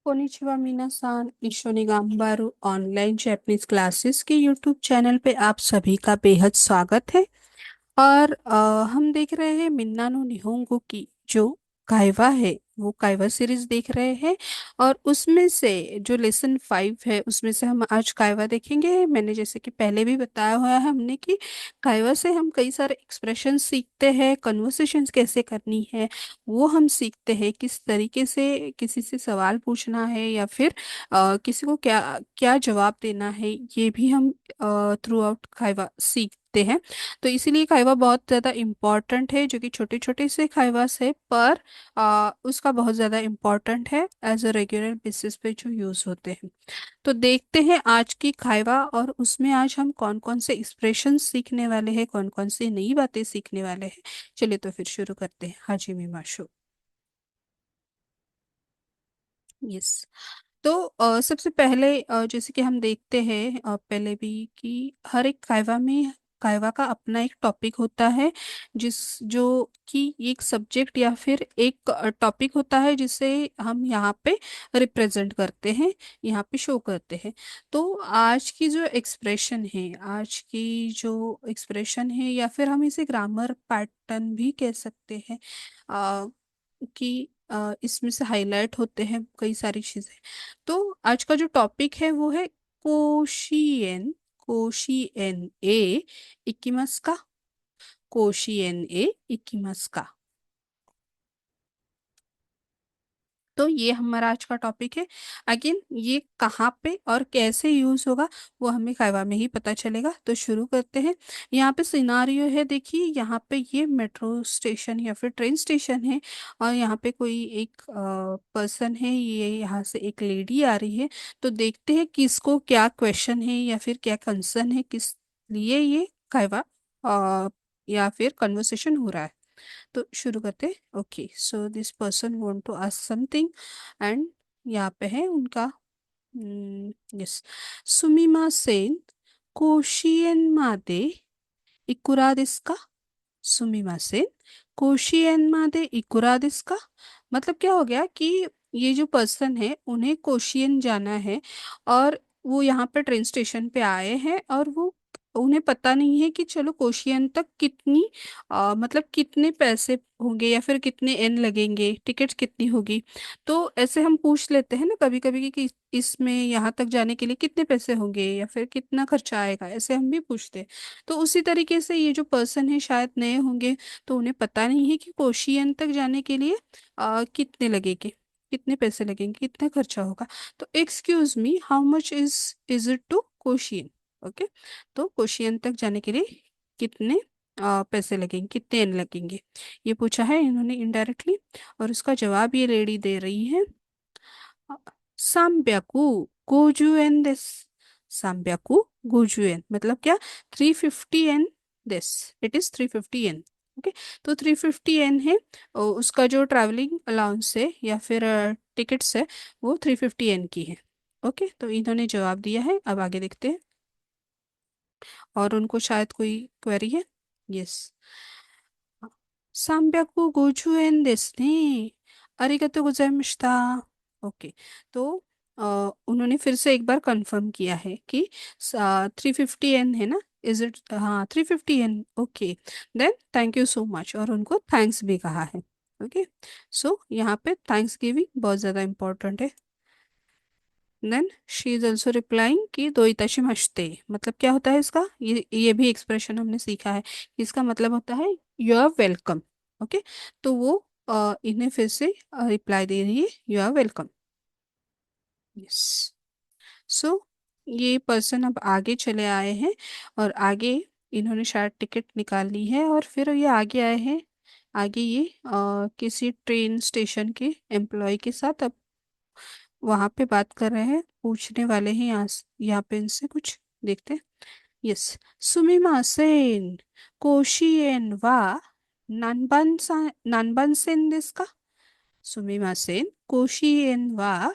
Konnichiwa मीना-सान, इशोनी गाम्बारू online Japanese classes के YouTube channel पे आप सभी का बेहद स्वागत है। और हम देख रहे हैं मिन्ना नो निहोंगो की जो काइवा है, वो काइवा सीरीज देख रहे हैं। और उसमें से जो लेसन 5 है उसमें से हम आज काइवा देखेंगे। मैंने जैसे कि पहले भी बताया हुआ है हमने कि काइवा से हम कई सारे एक्सप्रेशन सीखते हैं, कन्वर्सेशंस कैसे करनी है वो हम सीखते हैं, किस तरीके से किसी से सवाल पूछना है या फिर किसी को क्या क्या जवाब देना है, ये भी हम थ्रू आउट काइवा सीखते हैं। तो इसीलिए खाइवा बहुत ज़्यादा इम्पॉर्टेंट है, जो कि छोटे छोटे से खाइवास है पर उसका बहुत ज़्यादा इम्पॉर्टेंट है एज अ रेगुलर बेसिस पे जो यूज़ होते हैं। तो देखते हैं आज की खाइवा, और उसमें आज हम कौन कौन से एक्सप्रेशन सीखने वाले हैं, कौन कौन से नई बातें सीखने वाले हैं। चलिए तो फिर शुरू करते हैं। हाजी मीमाशो। यस। तो सबसे पहले जैसे कि हम देखते हैं पहले भी कि हर एक कायवा का अपना एक टॉपिक होता है, जिस जो कि एक सब्जेक्ट या फिर एक टॉपिक होता है जिसे हम यहाँ पे रिप्रेजेंट करते हैं, यहाँ पे शो करते हैं। तो आज की जो एक्सप्रेशन है या फिर हम इसे ग्रामर पैटर्न भी कह सकते हैं, कि इसमें से हाईलाइट होते हैं कई सारी चीजें। तो आज का जो टॉपिक है वो है कोशिएन। कोशिएन ए इकिमास का। कोशिएन ए इकिमास का। तो ये हमारा आज का टॉपिक है। अगेन ये कहाँ पे और कैसे यूज होगा वो हमें कायवा में ही पता चलेगा। तो शुरू करते हैं। यहाँ पे सिनारियो है, देखिए यहाँ पे ये मेट्रो स्टेशन या फिर ट्रेन स्टेशन है, और यहाँ पे कोई एक पर्सन है, ये यहाँ से एक लेडी आ रही है। तो देखते हैं किसको क्या क्वेश्चन है या फिर क्या कंसर्न है, किस लिए ये कायवा या फिर कन्वर्सेशन हो रहा है। तो शुरू करते हैं। Okay, so this person want to ask something, and यहाँ पे है उनका। यस। सुमिमा सेन, कोशिएन मादे इकुरा देsu का। सुमिमा सेन, कोशिएन मादे इकुरा देsu का। मतलब क्या हो गया कि ये जो पर्सन है उन्हें कोशियन जाना है, और वो यहाँ पे ट्रेन स्टेशन पे आए हैं, और वो उन्हें पता नहीं है कि चलो कोशियन तक कितनी मतलब कितने पैसे होंगे या फिर कितने एन लगेंगे, टिकट्स कितनी होगी। तो ऐसे हम पूछ लेते हैं ना कभी कभी कि इसमें यहाँ तक जाने के लिए कितने पैसे होंगे या फिर कितना खर्चा आएगा, ऐसे हम भी पूछते हैं। तो उसी तरीके से ये जो पर्सन है शायद नए होंगे, तो उन्हें पता नहीं है कि कोशियन तक जाने के लिए कितने लगेंगे, कितने पैसे लगेंगे, कितना खर्चा होगा। तो excuse me, how much is it to Cochin. Okay. तो कोशियन तक जाने के लिए कितने पैसे लगेंगे, कितने एन लगेंगे, ये पूछा है इन्होंने इनडायरेक्टली। और उसका जवाब ये लेडी दे रही है। 350 एन देस। 350 एन मतलब क्या, 350 एन देस। It is 350 N. ओके। तो 350 एन है, और उसका जो ट्रैवलिंग अलाउंस है या फिर टिकट्स है वो 350 एन की है। ओके, तो इन्होंने जवाब दिया है। अब आगे देखते हैं, और उनको शायद कोई क्वेरी है। यस। 350円ですね。ありがとうございました。ओके। तो उन्होंने फिर से एक बार कंफर्म किया है कि 350 एन है ना, इज इट, हाँ 350 N. Okay, then thank you so much, और उनको थैंक्स भी कहा है। ओके। सो यहाँ पे थैंक्स गिविंग बहुत ज़्यादा इंपॉर्टेंट है। Then she is also replying कि दो इताशी मस्ते, मतलब क्या होता है इसका, ये भी एक्सप्रेशन हमने सीखा है। इसका मतलब होता है यू आर वेलकम। ओके। तो वो इन्हें फिर से रिप्लाई दे रही है, यू आर वेलकम। यस। सो ये पर्सन अब आगे चले आए हैं, और आगे इन्होंने शायद टिकट निकाल ली है, और फिर ये आगे आए हैं। आगे ये किसी ट्रेन स्टेशन के एम्प्लॉय के साथ अब वहां पे बात कर रहे हैं, पूछने वाले हैं यहाँ पे इनसे कुछ। देखते हैं। यस। सुमिमासेन, कोशिएन वा नानबानसेन देsu का। सुमिमासेन, कोशिएन वा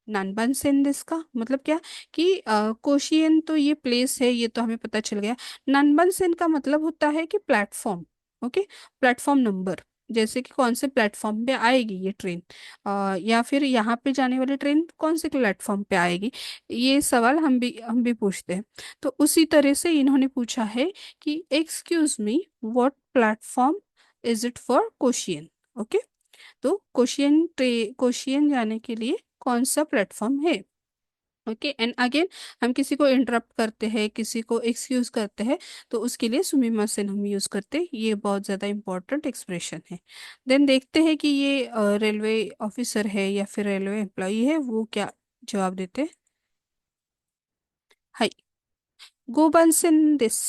नानबानसेन देsu का मतलब क्या, कि कोशिएन तो ये प्लेस है, ये तो हमें पता चल गया। नानबानसेन का मतलब होता है कि प्लेटफॉर्म। Okay, platform number. जैसे कि कौन से प्लेटफॉर्म पे आएगी ये ट्रेन, या फिर यहाँ पे जाने वाली ट्रेन कौन से प्लेटफॉर्म पे आएगी। ये सवाल हम भी पूछते हैं। तो उसी तरह से इन्होंने पूछा है कि excuse me, what platform is it for Cochin. Okay, तो कोशियन जाने के लिए कौन सा प्लेटफॉर्म है। ओके, एंड अगेन हम किसी को इंटरप्ट करते हैं, किसी को एक्सक्यूज करते हैं, तो उसके लिए सुमिमा सेन हम यूज करते हैं। ये बहुत ज़्यादा इंपॉर्टेंट एक्सप्रेशन है। देन देखते हैं कि ये रेलवे ऑफिसर है या फिर रेलवे एम्प्लॉई है, वो क्या जवाब देते हैं। हाय, गोबांसिन दिस।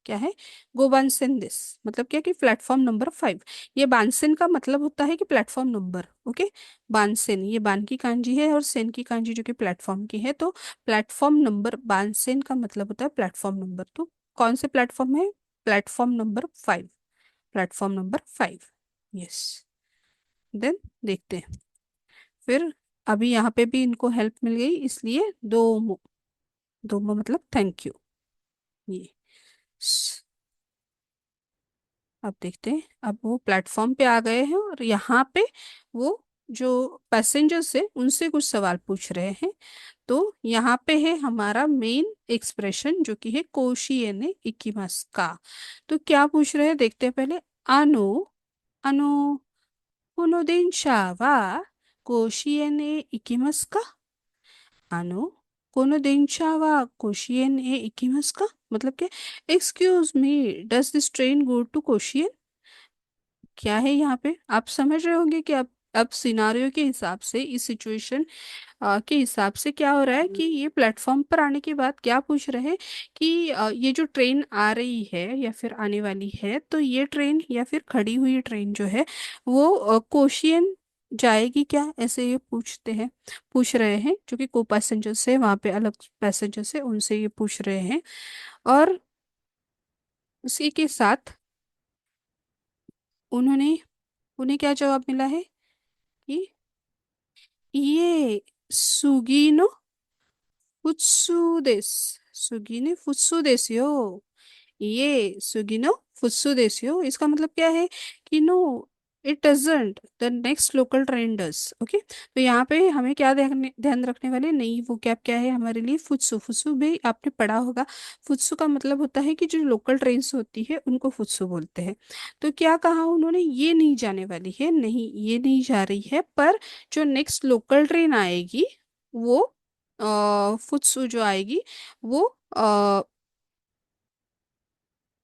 क्या है? गोबांसिन दिस मतलब क्या कि प्लेटफॉर्म नंबर 5। ये बानसिन का मतलब होता है कि प्लेटफॉर्म नंबर। ओके, बानसिन, ये बान की कांजी है और सेन की कांजी जो कि प्लेटफॉर्म की है, तो प्लेटफॉर्म नंबर बानसिन का मतलब होता है प्लेटफॉर्म नंबर। तो कौन से प्लेटफॉर्म है? Platform number 5। Platform number 5। Yes. Then देखते हैं फिर। अभी यहाँ पे भी इनको हेल्प मिल गई, इसलिए दो मतलब थैंक यू। ये अब देखते हैं, अब वो प्लेटफॉर्म पे आ गए हैं और यहाँ पे वो जो पैसेंजर्स है उनसे कुछ सवाल पूछ रहे हैं। तो यहाँ पे है हमारा मेन एक्सप्रेशन जो कि है कोशिएने इकिमास का। तो क्या पूछ रहे हैं देखते हैं पहले। आनो आनो कोनो देंशा वा कोशिएने इकिमास का। आनो कोनो देंशा वा कोशिएने इकिमास का मतलब क्या। Excuse me, does this train go to Cochin. क्या है यहाँ पे, आप समझ रहे होंगे कि अब सिनारियो के हिसाब से, इस सिचुएशन के हिसाब से क्या हो रहा है कि ये प्लेटफॉर्म पर आने के बाद क्या पूछ रहे हैं कि ये जो ट्रेन आ रही है या फिर आने वाली है, तो ये ट्रेन या फिर खड़ी हुई ट्रेन जो है वो कोशियन जाएगी क्या, ऐसे ये पूछ रहे हैं। जो कि को पैसेंजर से वहाँ पे अलग पैसेंजर से उनसे ये पूछ रहे हैं। और उसी के साथ उन्होंने उन्हें क्या जवाब मिला है कि ये सुगी नो फुत्सु देस। सुगी ने फुत्सु देस यो। ये सुगी नो फुत्सु देस यो, इसका मतलब क्या है कि no, it doesn't, the next local train does. Okay, तो यहाँ पे हमें क्या ध्यान रखने वाले, नहीं वो क्या है हमारे लिए फुत्सु। फुत्सु भी आपने पढ़ा होगा। फुत्सु का मतलब होता है कि जो लोकल ट्रेन्स होती है उनको फुत्सु बोलते हैं। तो क्या कहा उन्होंने, ये नहीं जाने वाली है, नहीं ये नहीं जा रही है, पर जो नेक्स्ट लोकल ट्रेन आएगी वो फुत्सु जो आएगी वो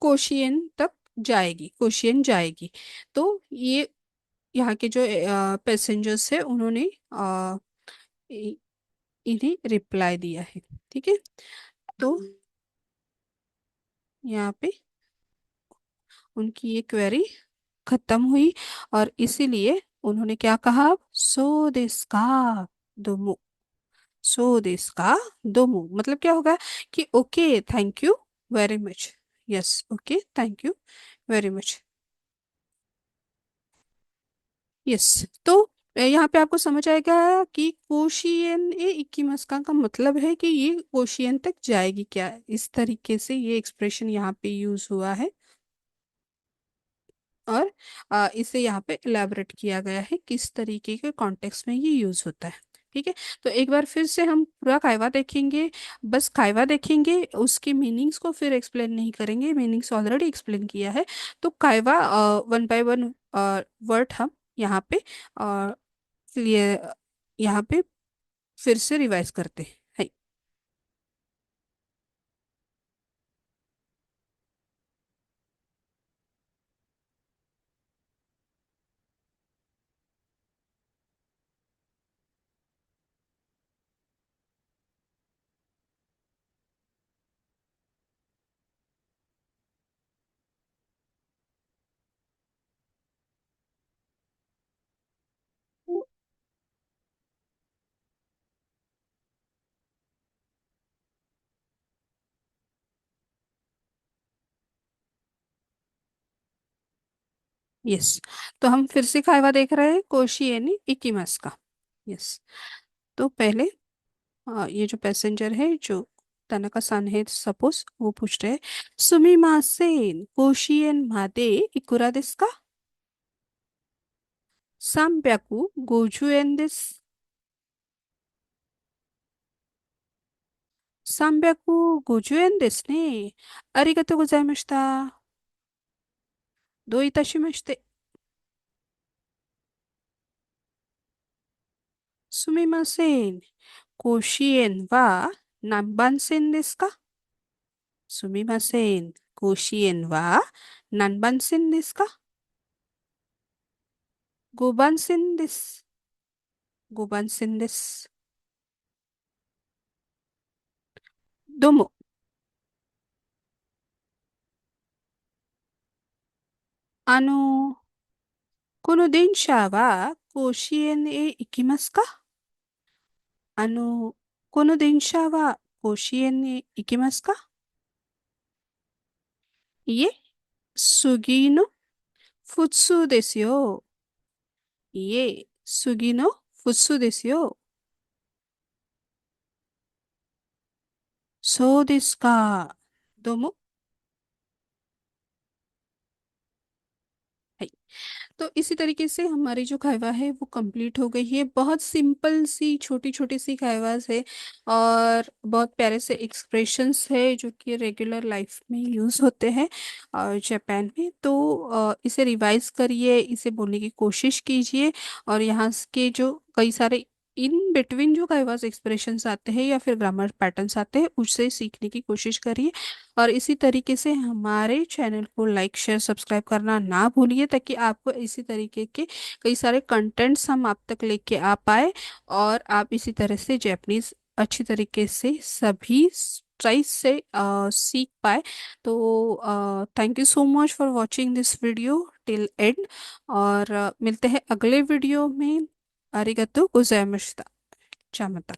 कोशियन तक जाएगी, कोशियन जाएगी। तो ये यहाँ के जो पैसेंजर्स है उन्होंने इ- इन्हें रिप्लाई दिया है। ठीक है, तो यहाँ पे उनकी ये क्वेरी खत्म हुई और इसीलिए उन्होंने क्या कहा, सो देस का दोमो। सो दिस का दोमो मतलब क्या होगा कि okay thank you very much. Yes, okay thank you very much. Yes, तो यहाँ पे आपको समझ आएगा कि कोशियन ए इक्कीमस्का का मतलब है कि ये कोशियन तक जाएगी क्या। इस तरीके से ये एक्सप्रेशन यहाँ पे यूज हुआ है और इसे यहाँ पे इलेबोरेट किया गया है किस तरीके के कॉन्टेक्स्ट में ये यूज होता है। ठीक है, तो एक बार फिर से हम पूरा कायवा देखेंगे। बस कायवा देखेंगे, उसकी मीनिंग्स को फिर एक्सप्लेन नहीं करेंगे, मीनिंग्स ऑलरेडी एक्सप्लेन किया है। तो कायवा वन बाय वन वर्ड हम यहाँ पे क्लियर, यहाँ पे फिर से रिवाइज करते हैं। है। यस, तो हम फिर से कायवा देख रहे हैं कोशी यानी इकीमस का। यस, तो पहले ये जो पैसेंजर है जो तनका सान है सपोज, वो पूछ रहे हैं सुमिमासेन कोशियन मादे इकुरा देस का। 350円です。350円ですね。ありがとうございました。どういたしまして。すみません。甲子園は何番線ですか？すみません。甲子園は何番線ですか？ 5 番線です。5番線です。どうも。あの、この電車は甲子園へ行きますか？あの、この電車は甲子園へ行きますか？いえ、次の普通ですよ。いえ、次の普通ですよ。そうですか。どうも。はい。तो इसी तरीके से हमारी जो कहवा है वो कंप्लीट हो गई है। बहुत सिंपल सी छोटी छोटी सी कहवाज है और बहुत प्यारे से एक्सप्रेशंस है जो कि रेगुलर लाइफ में यूज़ होते हैं और जापान में। तो इसे रिवाइज करिए, इसे बोलने की कोशिश कीजिए और यहाँ के जो कई सारे इन बिटवीन जो कहवाज एक्सप्रेशंस आते हैं या फिर ग्रामर पैटर्न्स आते हैं उससे सीखने की कोशिश करिए। और इसी तरीके से हमारे चैनल को लाइक शेयर सब्सक्राइब करना ना भूलिए ताकि आपको इसी तरीके के कई सारे कंटेंट्स हम आप तक लेके आ पाए और आप इसी तरह से जैपनीज अच्छी तरीके से सभी ट्राइस से सीख पाए। तो thank you so much for watching this video till and और मिलते हैं अगले वीडियो में। आरिगतो गोजाइमाशिता। चामता।